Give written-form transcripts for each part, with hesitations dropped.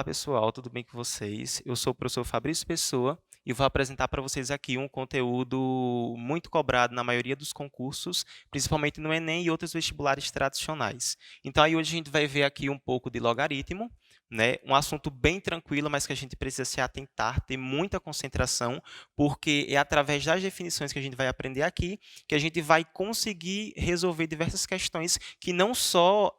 Olá, pessoal, tudo bem com vocês? Eu sou o professor Fabrício Pessoa e vou apresentar para vocês aqui um conteúdo muito cobrado na maioria dos concursos, principalmente no Enem e outros vestibulares tradicionais. Então, aí hoje a gente vai ver aqui um pouco de logaritmo, né? Um assunto bem tranquilo, mas que a gente precisa se atentar, ter muita concentração, porque é através das definições que a gente vai aprender aqui que a gente vai conseguir resolver diversas questões que não só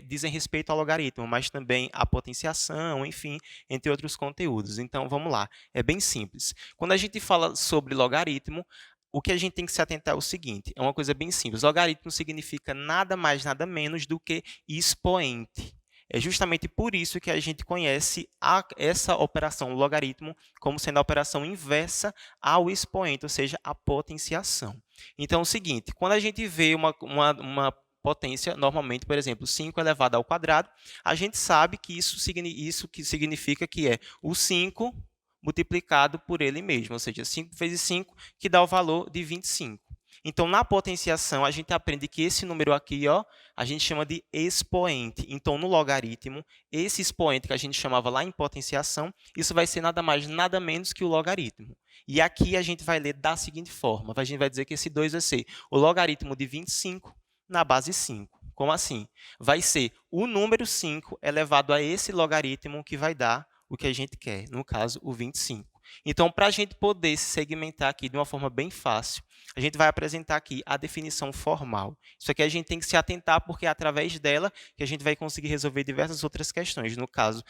dizem respeito ao logaritmo, mas também à potenciação, enfim, entre outros conteúdos. Então, vamos lá. É bem simples. Quando a gente fala sobre logaritmo, o que a gente tem que se atentar é o seguinte, é uma coisa bem simples. Logaritmo significa nada mais, nada menos do que expoente. É justamente por isso que a gente conhece essa operação logaritmo como sendo a operação inversa ao expoente, ou seja, a potenciação. Então, é o seguinte, quando a gente vê uma potência, normalmente, por exemplo, 5 elevado ao quadrado, a gente sabe que isso que significa que é o 5 multiplicado por ele mesmo, ou seja, 5 vezes 5, que dá o valor de 25. Então, na potenciação, a gente aprende que esse número aqui, ó, a gente chama de expoente. Então, no logaritmo, esse expoente que a gente chamava lá em potenciação, isso vai ser nada mais, nada menos que o logaritmo. E aqui a gente vai ler da seguinte forma. A gente vai dizer que esse 2 vai ser o logaritmo de 25 na base 5. Como assim? Vai ser o número 5 elevado a esse logaritmo que vai dar o que a gente quer, no caso, o 25. Então, para a gente poder se segmentar aqui de uma forma bem fácil, a gente vai apresentar aqui a definição formal. Isso aqui a gente tem que se atentar, porque é através dela que a gente vai conseguir resolver diversas outras questões. No caso,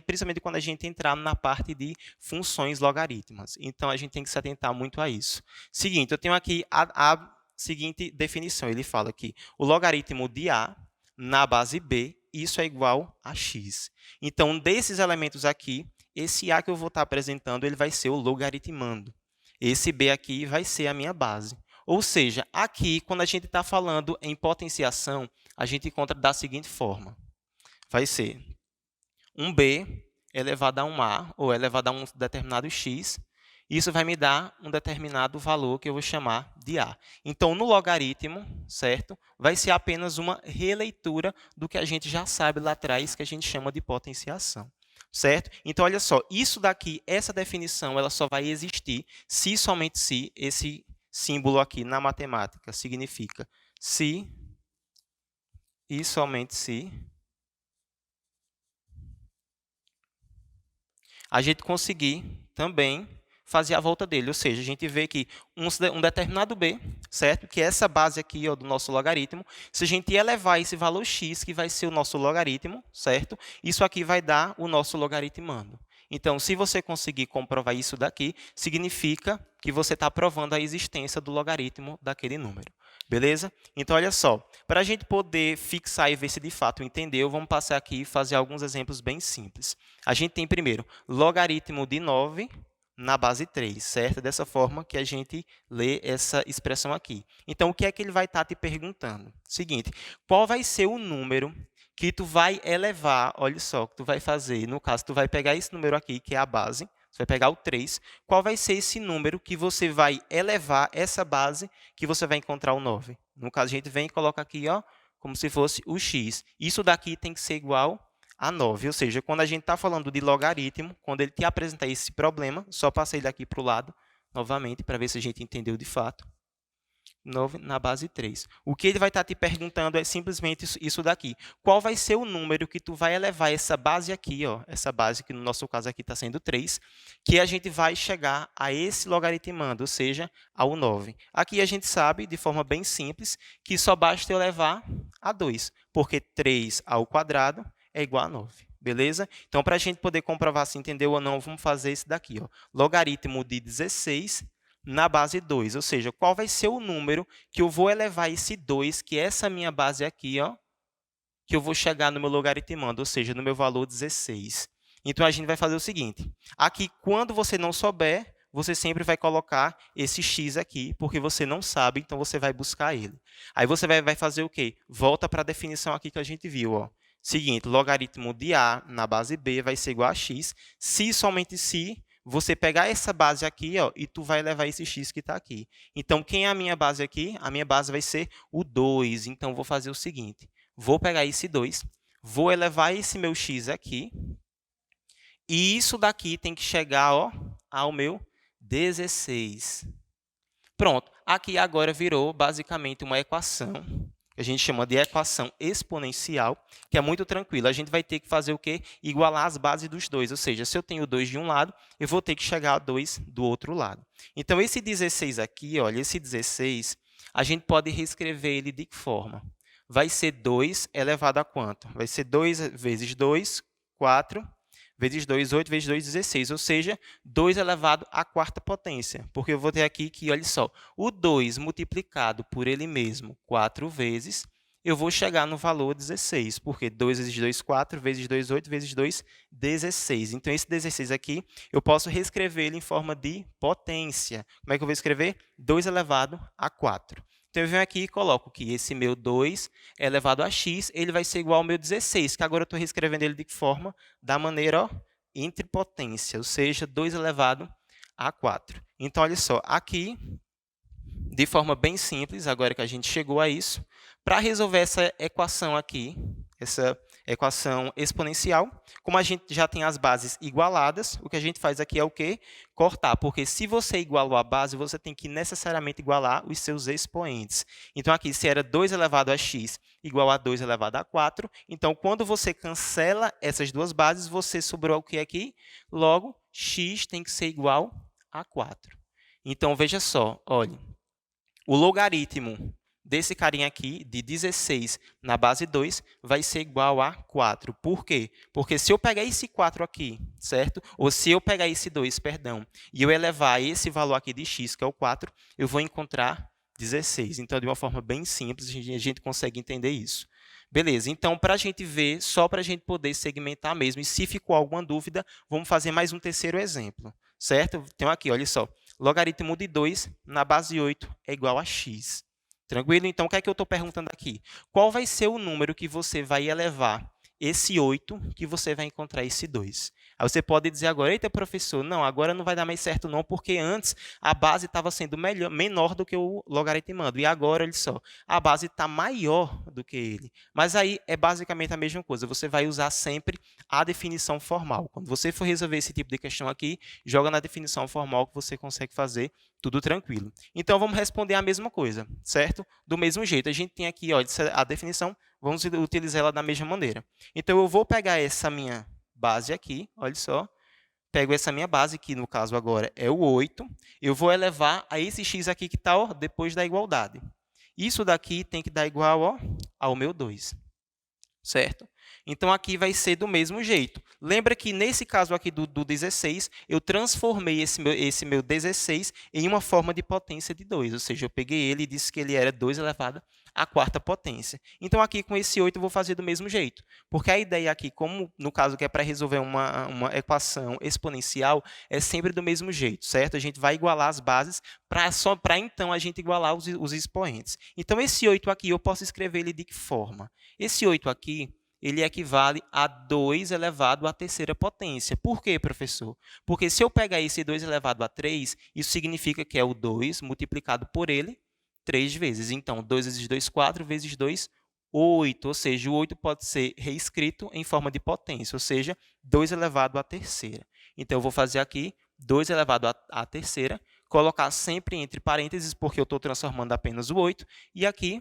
principalmente quando a gente entrar na parte de funções logarítmicas. Então, a gente tem que se atentar muito a isso. Seguinte, eu tenho aqui a seguinte definição. Ele fala que o logaritmo de A na base B, isso é igual a x. Então, desses elementos aqui, esse A que eu vou estar apresentando, ele vai ser o logaritmando. Esse B aqui vai ser a minha base. Ou seja, aqui, quando a gente está falando em potenciação, a gente encontra da seguinte forma. Vai ser um B elevado a um A, ou elevado a um determinado x. Isso vai me dar um determinado valor que eu vou chamar de A. Então, no logaritmo, certo? Vai ser apenas uma releitura do que a gente já sabe lá atrás, que a gente chama de potenciação. Certo? Então, olha só, isso daqui, essa definição, ela só vai existir se somente se esse símbolo aqui na matemática significa se e somente se a gente conseguir também fazer a volta dele. Ou seja, a gente vê que um determinado b, certo? Que é essa base aqui, ó, do nosso logaritmo, se a gente elevar esse valor x, que vai ser o nosso logaritmo, certo? Isso aqui vai dar o nosso logaritmando. Então, se você conseguir comprovar isso daqui, significa que você está provando a existência do logaritmo daquele número. Beleza? Então, olha só, para a gente poder fixar e ver se de fato entendeu, vamos passar aqui e fazer alguns exemplos bem simples. A gente tem primeiro logaritmo de 9 na base 3, certo? Dessa forma que a gente lê essa expressão aqui. Então, o que é que ele vai estar te perguntando? Seguinte, qual vai ser o número que tu vai elevar, olha só, que tu vai fazer, no caso, tu vai pegar esse número aqui, que é a base, você vai pegar o 3, qual vai ser esse número que você vai elevar essa base, que você vai encontrar o 9? No caso, a gente vem e coloca aqui, ó, como se fosse o x. Isso daqui tem que ser igual a 9, ou seja, quando a gente está falando de logaritmo, quando ele te apresentar esse problema, só passa ele aqui para o lado, novamente, para ver se a gente entendeu de fato. 9 na base 3. O que ele vai estar te perguntando é simplesmente isso daqui. Qual vai ser o número que tu vai elevar essa base aqui, ó, essa base que no nosso caso aqui está sendo 3, que a gente vai chegar a esse logaritmando, ou seja, ao 9. Aqui a gente sabe, de forma bem simples, que só basta eu levar a 2, porque 3 ao quadrado é igual a 9. Beleza? Então, para a gente poder comprovar se entendeu ou não, vamos fazer esse daqui. Ó. Logaritmo de 16 na base 2, ou seja, qual vai ser o número que eu vou elevar esse 2, que é essa minha base aqui, ó, que eu vou chegar no meu logaritmando, ou seja, no meu valor 16. Então, a gente vai fazer o seguinte. Aqui, quando você não souber, você sempre vai colocar esse x aqui, porque você não sabe, então você vai buscar ele. Aí você vai fazer o quê? Volta para a definição aqui que a gente viu. Ó. Seguinte, logaritmo de A na base B vai ser igual a x, se somente se você pegar essa base aqui, ó, e tu vai levar esse x que está aqui. Então, quem é a minha base aqui? A minha base vai ser o 2. Então, vou fazer o seguinte. Vou pegar esse 2, Vou elevar esse meu x aqui. E isso daqui tem que chegar, ó, ao meu 16. Pronto. Aqui agora virou basicamente uma equação, que a gente chama de equação exponencial, que é muito tranquila. A gente vai ter que fazer o quê? Igualar as bases dos dois. Ou seja, se eu tenho 2 de um lado, eu vou ter que chegar a 2 do outro lado. Então, esse 16 aqui, olha, esse 16, a gente pode reescrever ele de que forma? Vai ser 2 elevado a quanto? Vai ser 2 vezes 2, 4, vezes 2, 8, vezes 2, 16. Ou seja, 2 elevado à quarta potência. Porque eu vou ter aqui que, olha só, o 2 multiplicado por ele mesmo 4 vezes, eu vou chegar no valor 16. Porque 2 vezes 2, 4, vezes 2, 8, vezes 2, 16. Então, esse 16 aqui, eu posso reescrever ele em forma de potência. Como é que eu vou escrever? 2 elevado a 4. Então, eu venho aqui e coloco que esse meu 2 elevado a x, ele vai ser igual ao meu 16, que agora eu estou reescrevendo ele de que forma? Da maneira, ó, entre potência, ou seja, 2 elevado a 4. Então, olha só, aqui, de forma bem simples, agora que a gente chegou a isso, para resolver essa equação aqui, essa equação exponencial, como a gente já tem as bases igualadas, o que a gente faz aqui é o quê? Cortar, porque se você igualou a base, você tem que necessariamente igualar os seus expoentes. Então, aqui, se era 2 elevado a x igual a 2 elevado a 4, então, quando você cancela essas duas bases, você sobrou o que aqui? Logo, x tem que ser igual a 4. Então, veja só, olha, o logaritmo desse carinha aqui, de 16 na base 2, vai ser igual a 4. Por quê? Porque se eu pegar esse 4 aqui, certo? Ou se eu pegar esse 2, perdão, e eu elevar esse valor aqui de x, que é o 4, eu vou encontrar 16. Então, de uma forma bem simples, a gente consegue entender isso. Beleza, então, para a gente ver, só para a gente poder segmentar mesmo, e se ficou alguma dúvida, vamos fazer mais um terceiro exemplo, certo? Então, aqui, olha só, logaritmo de 2 na base 8 é igual a x. Tranquilo? Então, o que é que eu estou perguntando aqui? Qual vai ser o número que você vai elevar esse 8 que você vai encontrar esse 2? Aí você pode dizer agora, eita, professor, não, agora não vai dar mais certo não, porque antes a base estava sendo menor do que o logaritmando. E agora, olha só, a base está maior do que ele. Mas aí é basicamente a mesma coisa. Você vai usar sempre a definição formal. Quando você for resolver esse tipo de questão aqui, joga na definição formal que você consegue fazer tudo tranquilo. Então, vamos responder a mesma coisa, certo? Do mesmo jeito. A gente tem aqui ó, a definição, vamos utilizar ela da mesma maneira. Então, eu vou pegar essa minha base aqui, olha só. Pego essa minha base, que no caso agora é o 8. Eu vou elevar a esse x aqui que está depois da igualdade. Isso daqui tem que dar igual ó, ao meu 2. Certo? Então, aqui vai ser do mesmo jeito. Lembra que, nesse caso aqui do 16, eu transformei esse meu 16 em uma forma de potência de 2. Ou seja, eu peguei ele e disse que ele era 2 elevado à quarta potência. Então, aqui com esse 8, eu vou fazer do mesmo jeito. Porque a ideia aqui, como no caso que é para resolver uma equação exponencial, é sempre do mesmo jeito, certo? A gente vai igualar as bases para então a gente igualar os expoentes. Então, esse 8 aqui, eu posso escrever ele de que forma? Esse 8 aqui, ele equivale a 2 elevado à terceira potência. Por quê, professor? Porque se eu pegar esse 2 elevado a 3, isso significa que é o 2 multiplicado por ele 3 vezes. Então, 2 vezes 2, 4, vezes 2, 8. Ou seja, o 8 pode ser reescrito em forma de potência, ou seja, 2 elevado à terceira. Então, eu vou fazer aqui 2 elevado à terceira, colocar sempre entre parênteses, porque eu estou transformando apenas o 8, e aqui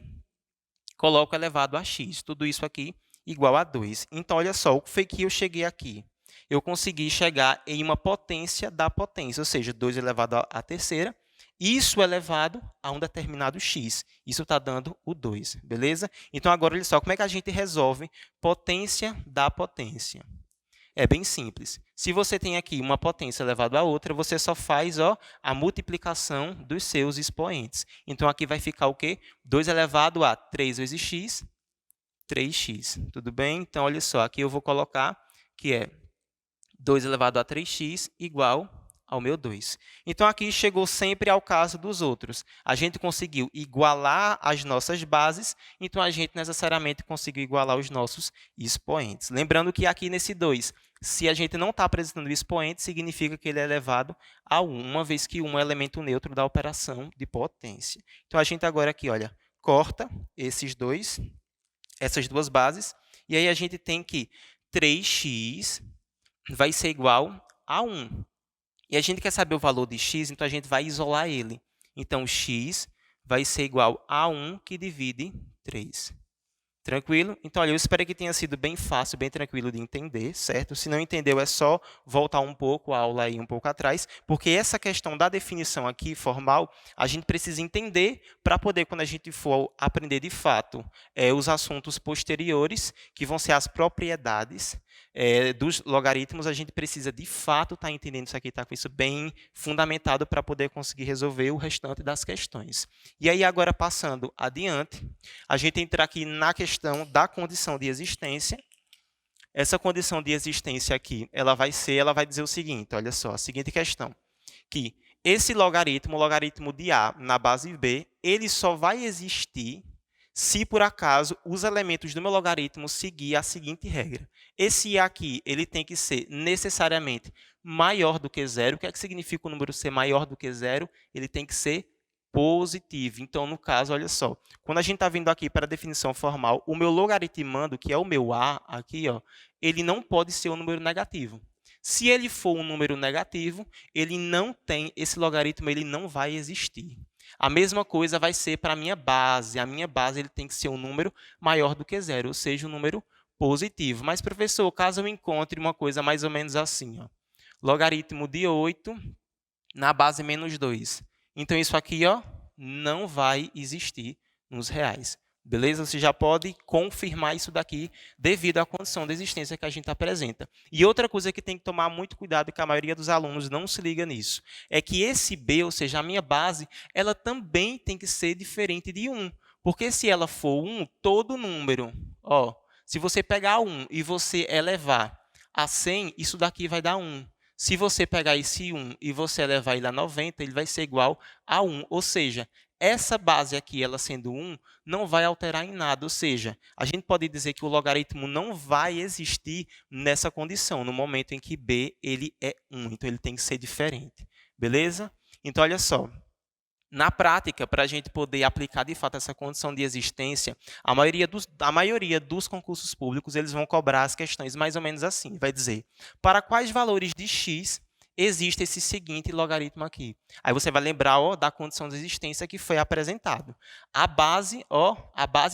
coloco elevado a x. Tudo isso aqui igual a 2. Então, olha só, o que foi que eu cheguei aqui? Eu consegui chegar em uma potência da potência, ou seja, 2 elevado à terceira, isso elevado a um determinado x. Isso está dando o 2, beleza? Então, agora, olha só, como é que a gente resolve potência da potência? É bem simples. Se você tem aqui uma potência elevada a outra, você só faz ó, a multiplicação dos seus expoentes. Então, aqui vai ficar o quê? 2 elevado a 3 vezes x, 3x. Tudo bem? Então, olha só, aqui eu vou colocar que é 2 elevado a 3x igual ao meu 2. Então, aqui chegou sempre ao caso dos outros. A gente conseguiu igualar as nossas bases, então a gente necessariamente conseguiu igualar os nossos expoentes. Lembrando que aqui nesse 2, se a gente não está apresentando o expoente, significa que ele é elevado a 1, uma vez que 1 é elemento neutro da operação de potência. Então, a gente agora aqui, olha, corta essas duas bases E aí a gente tem que 3x vai ser igual a 1. E a gente quer saber o valor de x, então a gente vai isolar ele. Então, x vai ser igual a 1 que divide 3. Tranquilo? Então, olha, eu espero que tenha sido bem fácil, bem tranquilo de entender, certo? Se não entendeu, é só voltar um pouco a aula aí um pouco atrás, porque essa questão da definição aqui, formal, a gente precisa entender para poder, quando a gente for aprender de fato os assuntos posteriores, que vão ser as propriedades dos logaritmos, a gente precisa de fato estar entendendo isso aqui, estar com isso bem fundamentado para poder conseguir resolver o restante das questões. E aí, agora, passando adiante, a gente entra aqui na questão da condição de existência. Essa condição de existência aqui, ela vai dizer o seguinte, olha só, a seguinte questão, que esse logaritmo, o logaritmo de A na base B, ele só vai existir se, por acaso, os elementos do meu logaritmo seguir a seguinte regra. Esse A aqui, ele tem que ser necessariamente maior do que zero. O que é que significa o número ser maior do que zero? Ele tem que ser positivo. Então, no caso, olha só, quando a gente está vindo aqui para a definição formal, o meu logaritmando, que é o meu A aqui, ó, ele não pode ser um número negativo. Se ele for um número negativo, ele não tem, esse logaritmo ele não vai existir. A mesma coisa vai ser para a minha base. A minha base ele tem que ser um número maior do que zero, ou seja, um número positivo. Mas, professor, caso eu encontre uma coisa mais ou menos assim, ó, logaritmo de 8 na base menos 2. Então, isso aqui ó, não vai existir nos reais. Beleza? Você já pode confirmar isso daqui devido à condição de existência que a gente apresenta. E outra coisa que tem que tomar muito cuidado, e que a maioria dos alunos não se liga nisso, é que esse B, ou seja, a minha base, ela também tem que ser diferente de 1. Porque se ela for 1, todo número, ó, se você pegar 1 e você elevar a 100, isso daqui vai dar 1. Se você pegar esse 1 e você elevar ele a 90, ele vai ser igual a 1. Ou seja, essa base aqui, ela sendo 1, não vai alterar em nada. Ou seja, a gente pode dizer que o logaritmo não vai existir nessa condição, no momento em que B ele é 1. Então, ele tem que ser diferente. Beleza? Então, olha só. Na prática, para a gente poder aplicar de fato essa condição de existência, a maioria dos concursos públicos eles vão cobrar as questões mais ou menos assim. Vai dizer, para quais valores de x existe esse seguinte logaritmo aqui? Aí você vai lembrar ó, da condição de existência que foi apresentado. A base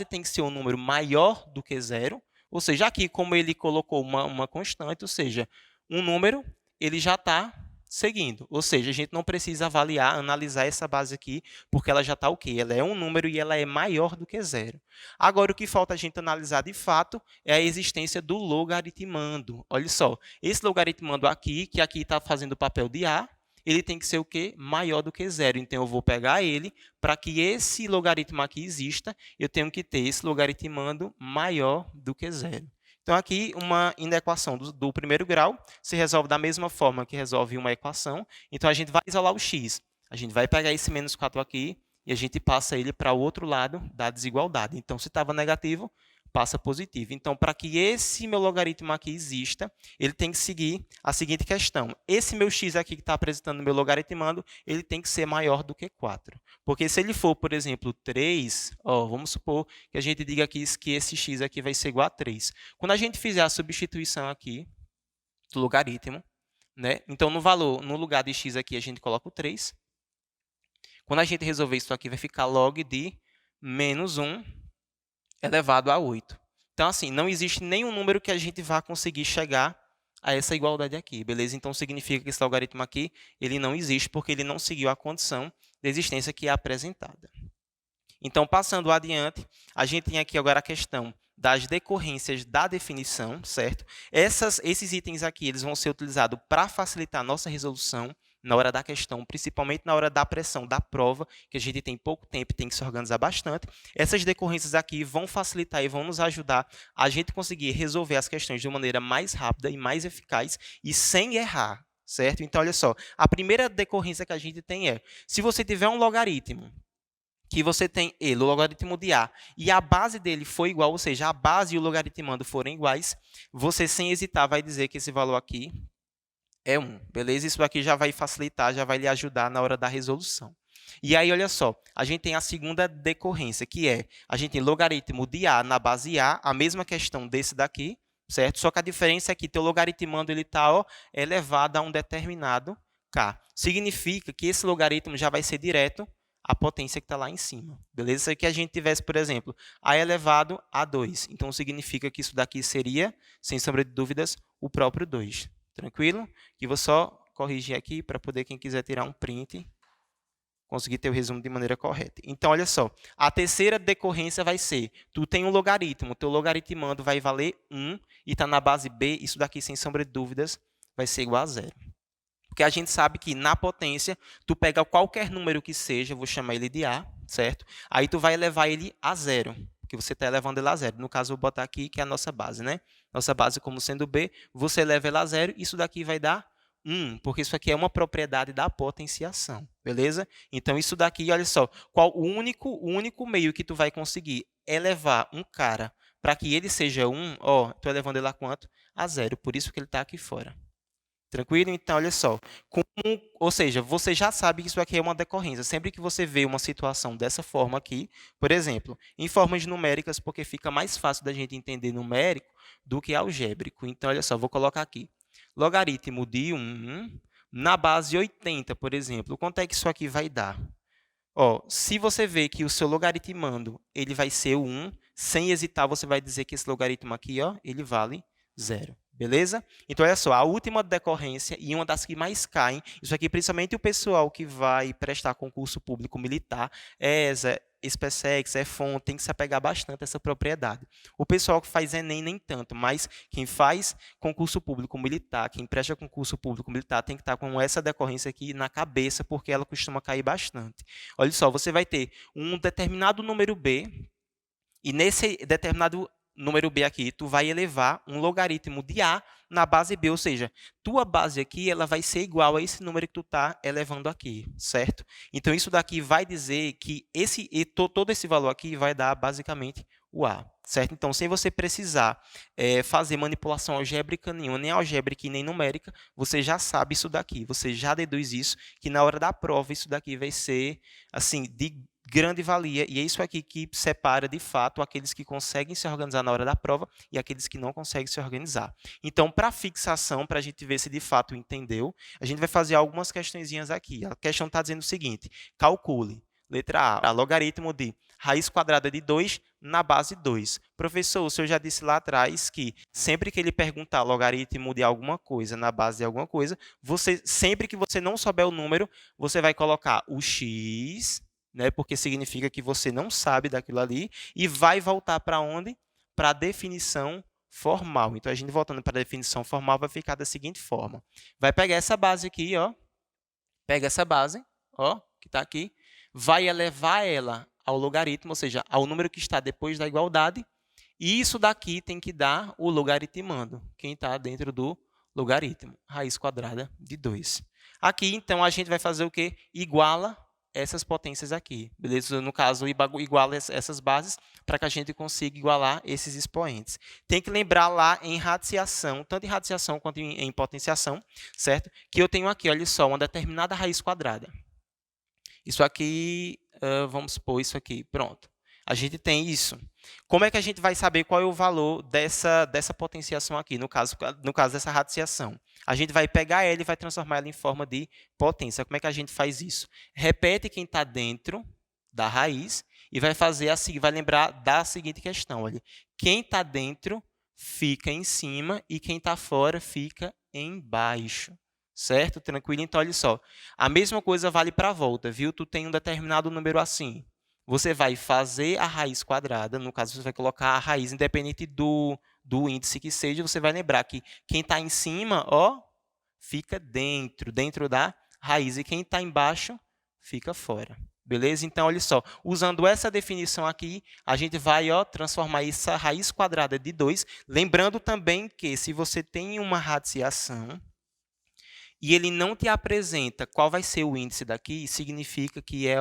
tem que ser um número maior do que zero, ou seja, aqui como ele colocou uma constante, ou seja, um número ele já está seguindo. Ou seja, a gente não precisa avaliar, analisar essa base aqui, porque ela já está o quê? Ela é um número e ela é maior do que zero. Agora, o que falta a gente analisar de fato é a existência do logaritmando. Olha só, esse logaritmando aqui, que aqui está fazendo o papel de A, ele tem que ser o quê? Maior do que zero. Então, eu vou pegar ele, para que esse logaritmo aqui exista, eu tenho que ter esse logaritmando maior do que zero. Então, aqui, uma inequação do primeiro grau se resolve da mesma forma que resolve uma equação. Então, a gente vai isolar o x. A gente vai pegar esse menos 4 aqui e a gente passa ele para o outro lado da desigualdade. Então, se estava negativo, passa positivo. Então, para que esse meu logaritmo aqui exista, ele tem que seguir a seguinte questão. Esse meu x aqui que está apresentando o meu logaritmando, ele tem que ser maior do que 4. Porque se ele for, por exemplo, 3, ó, vamos supor que a gente diga aqui que esse x aqui vai ser igual a 3. Quando a gente fizer a substituição aqui do logaritmo, né? Então, no lugar de x aqui, a gente coloca o 3. Quando a gente resolver isso aqui, vai ficar log de menos 1 elevado a 8. Então, assim, não existe nenhum número que a gente vá conseguir chegar a essa igualdade aqui, beleza? Então, significa que esse logaritmo aqui ele não existe porque ele não seguiu a condição de existência que é apresentada. Então, passando adiante, a gente tem aqui agora a questão das decorrências da definição, certo? Esses itens aqui eles vão ser utilizados para facilitar a nossa resolução na hora da questão, principalmente na hora da pressão da prova, que a gente tem pouco tempo e tem que se organizar bastante. Essas decorrências aqui vão facilitar e vão nos ajudar a gente conseguir resolver as questões de uma maneira mais rápida e mais eficaz e sem errar, certo? Então, olha só, a primeira decorrência que a gente tem é, se você tiver um logaritmo, que você tem ele, o logaritmo de A, e a base dele for igual, ou seja, a base e o logaritmando forem iguais, você, sem hesitar, vai dizer que esse valor aqui é 1. Beleza? Isso aqui já vai facilitar, já vai lhe ajudar na hora da resolução. E aí, olha só, a gente tem a segunda decorrência, que é, a gente tem logaritmo de A na base A mesma questão desse daqui, certo? Só que a diferença é que teu logaritmando ele está elevado a um determinado K. Significa que esse logaritmo já vai ser direto à potência que está lá em cima. Beleza? Se aqui a gente tivesse, por exemplo, A elevado a 2. Então, significa que isso daqui seria, sem sombra de dúvidas, o próprio 2. Tranquilo? Que vou só corrigir aqui para poder, quem quiser tirar um print, conseguir ter o resumo de maneira correta. Então, olha só, a terceira decorrência vai ser, tu tem um logaritmo, teu logaritmando vai valer 1 e está na base B, isso daqui, sem sombra de dúvidas, vai ser igual a 0. Porque a gente sabe que na potência, tu pega qualquer número que seja, vou chamar ele de A, certo? Aí tu vai elevar ele a 0, porque você está elevando ele a 0. No caso, eu vou botar aqui que é a nossa base, né? Nossa base como sendo B, você eleva ela a 0, isso daqui vai dar 1, porque isso aqui é uma propriedade da potenciação, beleza? Então, isso daqui, olha só, qual o único meio que tu vai conseguir elevar um cara para que ele seja 1, ó, estou elevando ele a quanto? A 0, por isso que ele está aqui fora. Tranquilo? Então, olha só. Ou seja, você já sabe que isso aqui é uma decorrência. Sempre que você vê uma situação dessa forma aqui, por exemplo, em formas numéricas, porque fica mais fácil da gente entender numérico do que algébrico. Então, olha só, vou colocar aqui. Logaritmo de 1 na base 80, por exemplo. Quanto é que isso aqui vai dar? Ó, se você vê que o seu logaritmando ele vai ser o 1, sem hesitar, você vai dizer que esse logaritmo aqui, ó, ele vale 0. Beleza? Então, olha só, a última decorrência e uma das que mais caem, isso aqui principalmente o pessoal que vai prestar concurso público militar, ESA, SpaceX, EFON, tem que se apegar bastante a essa propriedade. O pessoal que faz Enem nem tanto, mas quem faz concurso público militar, quem presta concurso público militar, tem que estar com essa decorrência aqui na cabeça, porque ela costuma cair bastante. Olha só, você vai ter um determinado número B, e nesse determinado número B aqui, tu vai elevar um logaritmo de A na base B, ou seja, tua base aqui ela vai ser igual a esse número que tu está elevando aqui, certo? Então, isso daqui vai dizer que todo esse valor aqui vai dar basicamente o A, certo? Então, sem você precisar fazer manipulação algébrica nenhuma, nem algébrica e nem numérica, você já sabe isso daqui, você já deduz isso, que na hora da prova isso daqui vai ser assim, de grande valia, e é isso aqui que separa, de fato, aqueles que conseguem se organizar na hora da prova e aqueles que não conseguem se organizar. Então, para fixação, para a gente ver se de fato entendeu, a gente vai fazer algumas questõezinhas aqui. A questão está dizendo o seguinte, calcule, letra A, logaritmo de raiz quadrada de 2 na base 2. Professor, o senhor já disse lá atrás que sempre que ele perguntar logaritmo de alguma coisa na base de alguma coisa, sempre que você não souber o número, você vai colocar o x, né, porque significa que você não sabe daquilo ali, e vai voltar para onde? Para a definição formal. Então, a gente voltando para a definição formal vai ficar da seguinte forma. Vai pegar essa base aqui, ó, pega essa base, ó, que está aqui, vai elevar ela ao logaritmo, ou seja, ao número que está depois da igualdade, e isso daqui tem que dar o logaritmando, quem está dentro do logaritmo, raiz quadrada de 2. Aqui, então, a gente vai fazer o quê? Iguala essas potências aqui, beleza? No caso, iguala essas bases para que a gente consiga igualar esses expoentes. Tem que lembrar lá em radiciação, tanto em radiciação quanto em potenciação, certo? Que eu tenho aqui, olha só, uma determinada raiz quadrada. Isso aqui, vamos supor isso aqui, pronto. A gente tem isso. Como é que a gente vai saber qual é o valor dessa potenciação aqui, no caso dessa radiciação? A gente vai pegar ela e vai transformar ela em forma de potência. Como é que a gente faz isso? Repete quem está dentro da raiz e vai fazer assim, vai lembrar da seguinte questão. Olha, quem está dentro fica em cima e quem está fora fica embaixo. Certo? Tranquilo? Então, olha só. A mesma coisa vale para a volta, viu? Tu tem um determinado número assim. Você vai fazer a raiz quadrada, no caso, você vai colocar a raiz independente do índice que seja, você vai lembrar que quem está em cima, ó, fica dentro da raiz, e quem está embaixo fica fora. Beleza? Então, olha só, usando essa definição aqui, a gente vai transformar essa raiz quadrada de 2, lembrando também que se você tem uma radiciação e ele não te apresenta qual vai ser o índice daqui, significa que é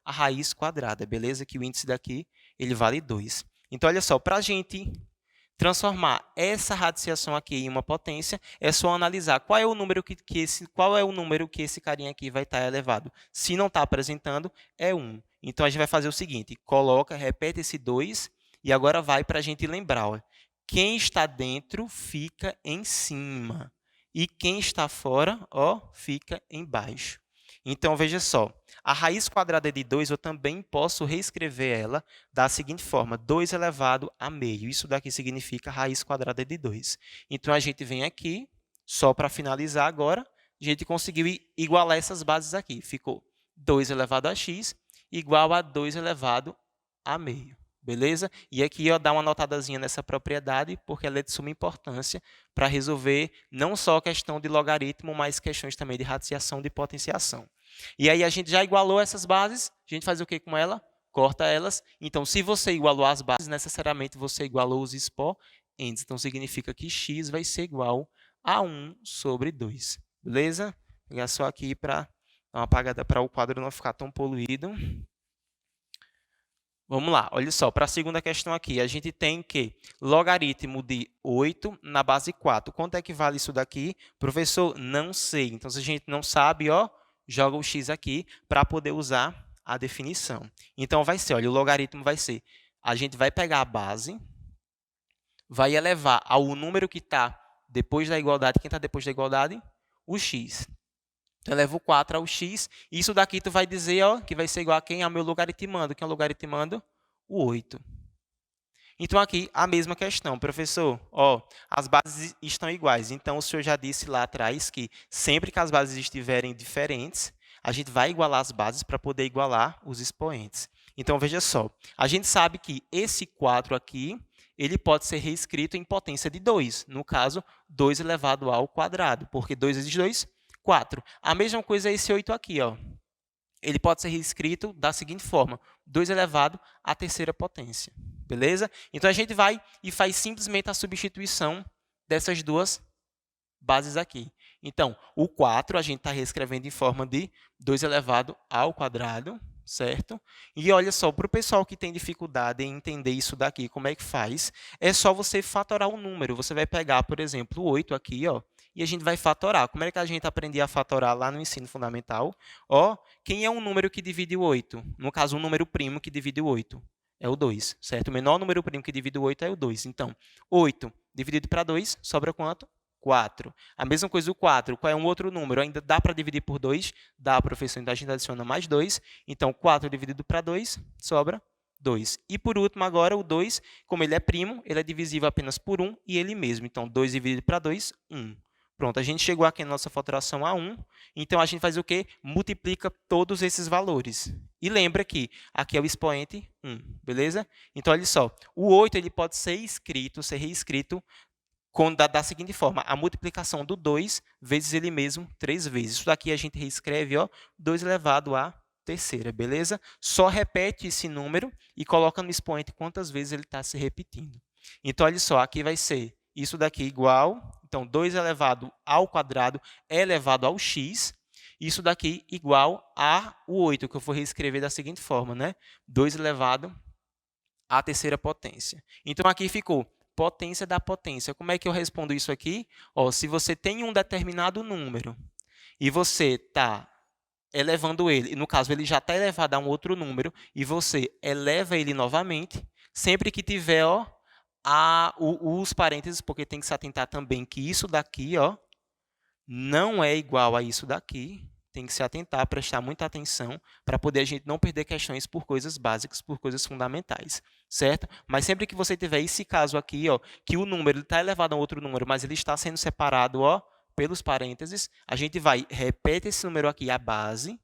a raiz quadrada, beleza? Que o índice daqui ele vale 2. Então, olha só, para a gente transformar essa radiciação aqui em uma potência, é só analisar qual é o número que esse carinha aqui vai estar elevado. Se não está apresentando, é 1. Então, a gente vai fazer o seguinte, repete esse 2, e agora vai para a gente lembrar. Ó, quem está dentro fica em cima, e quem está fora fica embaixo. Então, veja só, a raiz quadrada de 2, eu também posso reescrever ela da seguinte forma, 2 elevado a meio. Isso daqui significa raiz quadrada de 2. Então, a gente vem aqui, só para finalizar agora, a gente conseguiu igualar essas bases aqui. Ficou 2 elevado a x igual a 2 elevado a meio. Beleza? E aqui, dá uma notadazinha nessa propriedade, porque ela é de suma importância para resolver não só a questão de logaritmo, mas questões também de radiciação, de potenciação. E aí, a gente já igualou essas bases, a gente faz o que com ela? Corta elas. Então, se você igualou as bases, necessariamente você igualou os expoentes. Então, significa que x vai ser igual a 1 sobre 2. Beleza? Vou pegar só aqui para dar uma apagada para o quadro não ficar tão poluído. Vamos lá, olha só, para a segunda questão aqui, a gente tem que logaritmo de 8 na base 4. Quanto é que vale isso daqui? Professor, não sei. Então, se a gente não sabe, joga o x aqui para poder usar a definição. Então, vai ser, olha, o logaritmo vai ser, a gente vai pegar a base, vai elevar ao número que está depois da igualdade. Quem está depois da igualdade? O x. Então, eu levo 4 ao x. Isso daqui tu vai dizer que vai ser igual a quem? Ao meu logaritmando. Quem é o logaritmando? O 8. Então, aqui, a mesma questão. Professor, as bases estão iguais. Então, o senhor já disse lá atrás que sempre que as bases estiverem diferentes, a gente vai igualar as bases para poder igualar os expoentes. Então, veja só. A gente sabe que esse 4 aqui, ele pode ser reescrito em potência de 2. No caso, 2 elevado ao quadrado. Porque 2 vezes 2, 4. A mesma coisa é esse 8 aqui. Ele pode ser reescrito da seguinte forma, 2 elevado à terceira potência. Beleza? Então, a gente vai e faz simplesmente a substituição dessas duas bases aqui. Então, o 4 a gente está reescrevendo em forma de 2 elevado ao quadrado, certo? E olha só, para o pessoal que tem dificuldade em entender isso daqui, como é que faz? É só você fatorar o número. Você vai pegar, por exemplo, o 8 aqui, e a gente vai fatorar. Como é que a gente aprendia a fatorar lá no ensino fundamental? Quem é um número que divide o 8? No caso, um número primo que divide o 8. É o 2, certo? O menor número primo que divide o 8 é o 2. Então, 8 dividido para 2, sobra quanto? 4. A mesma coisa o 4. Qual é um outro número? Ainda dá para dividir por 2? Dá, professor. Então, a gente adiciona mais 2. Então, 4 dividido para 2, sobra 2. E, por último, agora, o 2, como ele é primo, ele é divisível apenas por 1 e ele mesmo. Então, 2 dividido para 2, 1. Pronto, a gente chegou aqui na nossa fatoração a 1. Então, a gente faz o quê? Multiplica todos esses valores. E lembra que aqui é o expoente 1, beleza? Então, olha só, o 8 ele pode ser reescrito da seguinte forma, a multiplicação do 2 vezes ele mesmo 3 vezes. Isso daqui a gente reescreve, 2 elevado à terceira, beleza? Só repete esse número e coloca no expoente quantas vezes ele está se repetindo. Então, olha só, aqui vai ser isso daqui igual, então, 2 elevado ao quadrado é elevado ao x. Isso daqui igual a o 8, que eu vou reescrever da seguinte forma, né? 2 elevado à terceira potência. Então, aqui ficou potência da potência. Como é que eu respondo isso aqui? Se você tem um determinado número e você está elevando ele, no caso, ele já está elevado a um outro número, e você eleva ele novamente, sempre que tiver os parênteses, porque tem que se atentar também que isso daqui não é igual a isso daqui. Tem que se atentar, prestar muita atenção, para poder a gente não perder questões por coisas básicas, por coisas fundamentais, certo? Mas sempre que você tiver esse caso aqui, que o número está elevado a outro número, mas ele está sendo separado pelos parênteses, a gente repete esse número aqui, a base,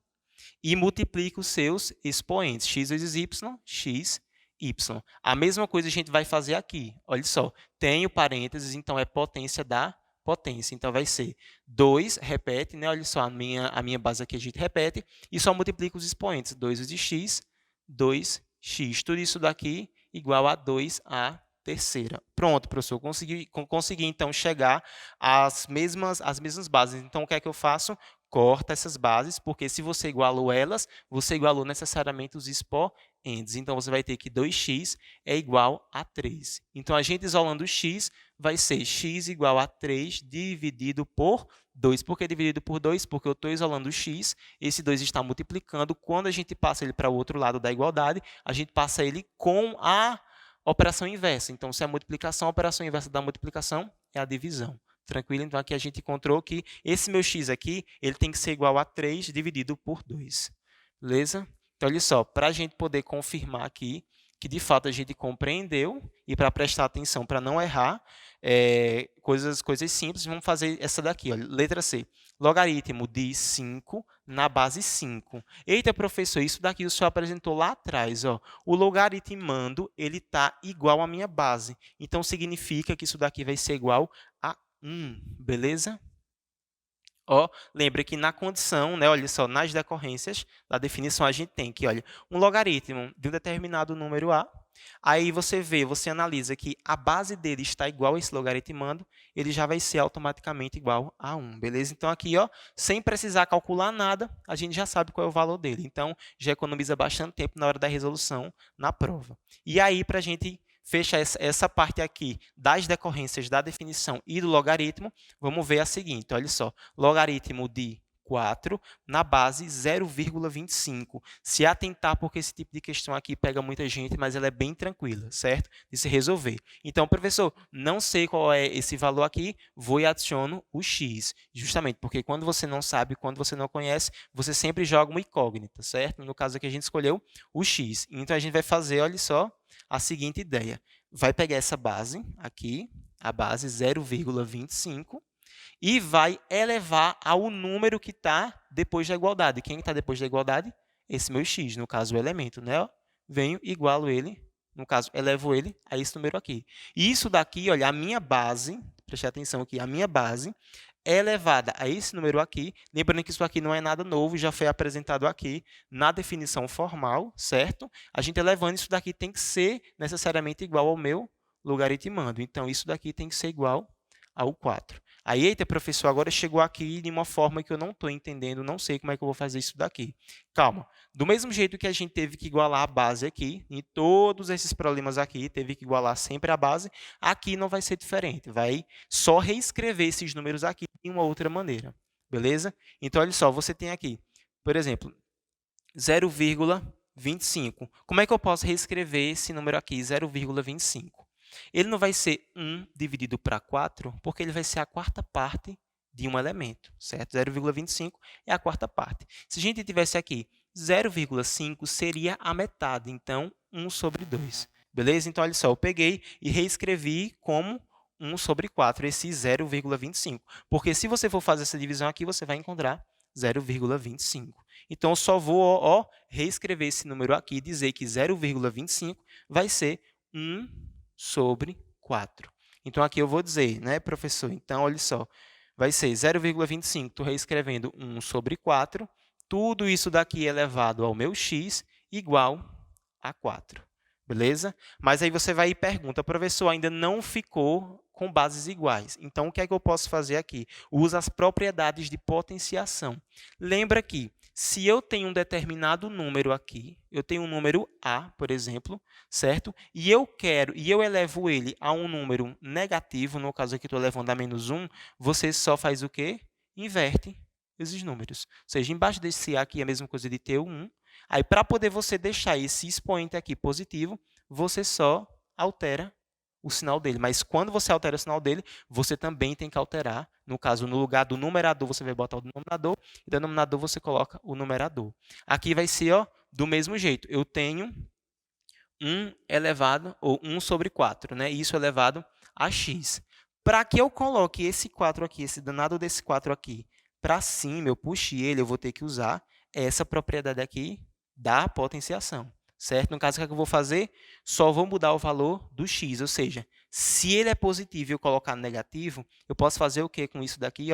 e multiplica os seus expoentes, x vezes y, x, y. A mesma coisa a gente vai fazer aqui. Olha só, tem o parênteses, então é potência da potência. Então, vai ser 2, repete, né? Olha só, a minha base aqui a gente repete, e só multiplica os expoentes. 2 vezes x, 2x. Tudo isso daqui igual a 2 à terceira. Pronto, professor, consegui então chegar às mesmas bases. Então, o que é que eu faço? Corta essas bases, porque se você igualou elas, você igualou necessariamente os expoentes. ends. Então, você vai ter que 2x é igual a 3. Então, a gente isolando o x, vai ser x igual a 3 dividido por 2. Por que dividido por 2? Porque eu estou isolando o x, esse 2 está multiplicando. Quando a gente passa ele para o outro lado da igualdade, a gente passa ele com a operação inversa. Então, se é a multiplicação, a operação inversa da multiplicação é a divisão. Tranquilo? Então, aqui a gente encontrou que esse meu x aqui ele tem que ser igual a 3 dividido por 2. Beleza? Então, olha só, para a gente poder confirmar aqui que, de fato, a gente compreendeu e para prestar atenção, para não errar, coisas simples, vamos fazer essa daqui. Olha, letra C. Logaritmo de 5 na base 5. Eita, professor, isso daqui o senhor apresentou lá atrás. Ó. O logaritmando ele está igual à minha base. Então, significa que isso daqui vai ser igual a 1. Beleza? Ó, lembra que na condição, né, olha só, nas decorrências da definição, a gente tem que, olha, um logaritmo de um determinado número A, aí você vê, você analisa que a base dele está igual a esse logaritmando, ele já vai ser automaticamente igual a 1, beleza? Então, aqui, ó, sem precisar calcular nada, a gente já sabe qual é o valor dele. Então, já economiza bastante tempo na hora da resolução na prova. E aí, para a gente fecha essa parte aqui das decorrências da definição e do logaritmo, vamos ver a seguinte, olha só, logaritmo de 4 na base 0,25. Se atentar, porque esse tipo de questão aqui pega muita gente, mas ela é bem tranquila, certo? De se resolver. Então, professor, não sei qual é esse valor aqui, vou e adiciono o x, justamente porque quando você não sabe, quando você não conhece, você sempre joga uma incógnita, certo? No caso aqui, a gente escolheu o x. Então, a gente vai fazer, olha só, a seguinte ideia. Vai pegar essa base aqui, a base 0,25, e vai elevar ao número que está depois da igualdade. Quem está depois da igualdade? Esse meu x, no caso, o elemento. Né? Venho, igualo ele, no caso, elevo ele a esse número aqui. E isso daqui, olha, a minha base, preste atenção aqui, a minha base é elevada a esse número aqui. Lembrando que isso aqui não é nada novo, já foi apresentado aqui na definição formal, certo? A gente elevando isso daqui tem que ser necessariamente igual ao meu logaritmando. Então, isso daqui tem que ser igual ao 4. Aí, eita, professor, agora chegou aqui de uma forma que eu não estou entendendo, não sei como é que eu vou fazer isso daqui. Calma. Do mesmo jeito que a gente teve que igualar a base aqui, em todos esses problemas aqui, teve que igualar sempre a base, aqui não vai ser diferente. Vai só reescrever esses números aqui de uma outra maneira. Beleza? Então, olha só, você tem aqui, por exemplo, 0,25. Como é que eu posso reescrever esse número aqui, 0,25? Ele não vai ser 1 dividido para 4, porque ele vai ser a quarta parte de um elemento, certo? 0,25 é a quarta parte. Se a gente tivesse aqui 0,5, seria a metade, então 1 sobre 2. Beleza? Então, olha só, eu peguei e reescrevi como 1 sobre 4, esse 0,25. Porque se você for fazer essa divisão aqui, você vai encontrar 0,25. Então, eu só vou reescrever esse número aqui e dizer que 0,25 vai ser 1 sobre 4. Então, aqui eu vou dizer, né, professor? Então, olha só, vai ser 0,25, estou reescrevendo 1 sobre 4, tudo isso daqui elevado ao meu x igual a 4. Beleza? Mas aí você vai e pergunta, professor, ainda não ficou com bases iguais. Então, o que é que eu posso fazer aqui? Usa as propriedades de potenciação. Lembra que, se eu tenho um determinado número aqui, eu tenho um número A, por exemplo, certo? E eu elevo ele a um número negativo, no caso aqui estou elevando a menos 1, você só faz o quê? Inverte esses números. Ou seja, embaixo desse A aqui é a mesma coisa de ter o 1. Aí, para poder você deixar esse expoente aqui positivo, você só altera o sinal dele. Mas quando você altera o sinal dele, você também tem que alterar. No caso, no lugar do numerador, você vai botar o denominador, e do denominador você coloca o numerador. Aqui vai ser do mesmo jeito. Eu tenho 1 elevado, ou 1 sobre 4, né? Isso elevado a x. Para que eu coloque esse 4 aqui, esse danado desse 4 aqui, para cima, eu puxe ele, eu vou ter que usar essa propriedade aqui da potenciação, certo? No caso, o que eu vou fazer? Só vou mudar o valor do x, ou seja, se ele é positivo e eu colocar negativo, eu posso fazer o quê com isso daqui?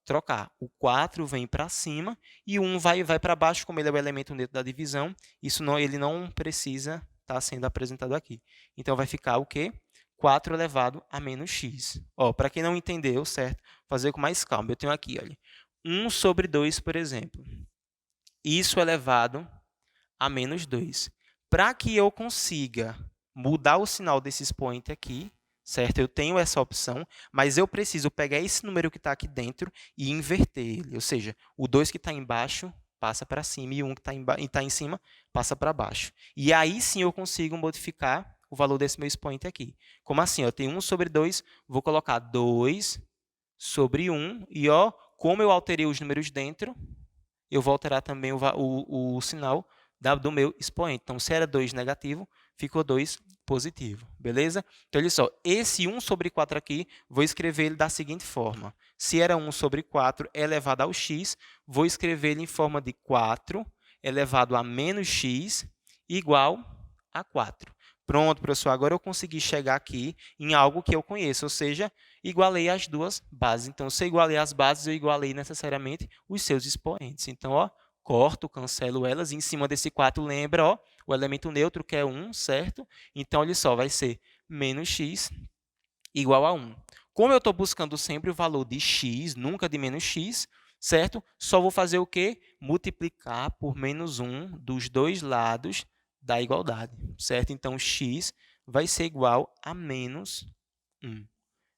Trocar. O 4 vem para cima e o 1 vai para baixo, como ele é o elemento dentro da divisão, ele não precisa estar sendo apresentado aqui. Então, vai ficar o quê? 4 elevado a menos x. Para quem não entendeu, certo? Fazer com mais calma. Eu tenho aqui, olha, 1 sobre 2, por exemplo. Isso elevado a menos 2. para que eu consiga mudar o sinal desse expoente aqui, certo? Eu tenho essa opção, mas eu preciso pegar esse número que está aqui dentro e inverter ele. Ou seja, o 2 que está embaixo passa para cima e o 1 que está em cima passa para baixo. E aí sim eu consigo modificar o valor desse meu expoente aqui. Como assim? Eu tenho 1 sobre 2, vou colocar 2 sobre 1, e ó, como eu alterei os números dentro, eu vou alterar também o sinal do meu expoente. Então, se era 2 negativo, ficou 2 positivo, beleza? Então, olha só, esse 1 sobre 4 aqui, vou escrever ele da seguinte forma. Se era 1 sobre 4 elevado ao x, vou escrever ele em forma de 4 elevado a menos x igual a 4. Pronto, professor, agora eu consegui chegar aqui em algo que eu conheço, ou seja, igualei as duas bases. Então, se eu igualei as bases, eu igualei necessariamente os seus expoentes. Então, ó, corto, cancelo elas, e em cima desse 4, lembra, ó, o elemento neutro, que é 1, certo? Então, olha só, vai ser menos x igual a 1. Como eu estou buscando sempre o valor de x, nunca de menos x, certo? Só vou fazer o quê? Multiplicar por menos 1 dos dois lados da igualdade, certo? Então, x vai ser igual a menos 1.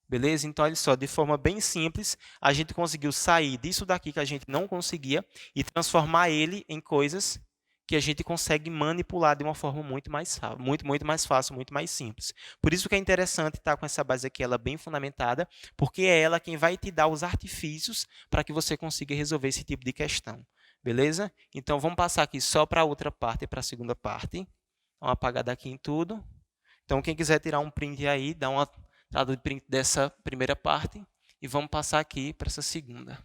Beleza? Então, olha só, de forma bem simples, a gente conseguiu sair disso daqui que a gente não conseguia e transformar ele em coisas que a gente consegue manipular de uma forma muito mais fácil, muito mais simples. Por isso que é interessante estar com essa base aqui, ela bem fundamentada, porque é ela quem vai te dar os artifícios para que você consiga resolver esse tipo de questão. Beleza? Então, vamos passar aqui só para a outra parte, para a segunda parte. Dá uma apagada aqui em tudo. Então, quem quiser tirar um print aí, dá uma dado de print dessa primeira parte e vamos passar aqui para essa segunda.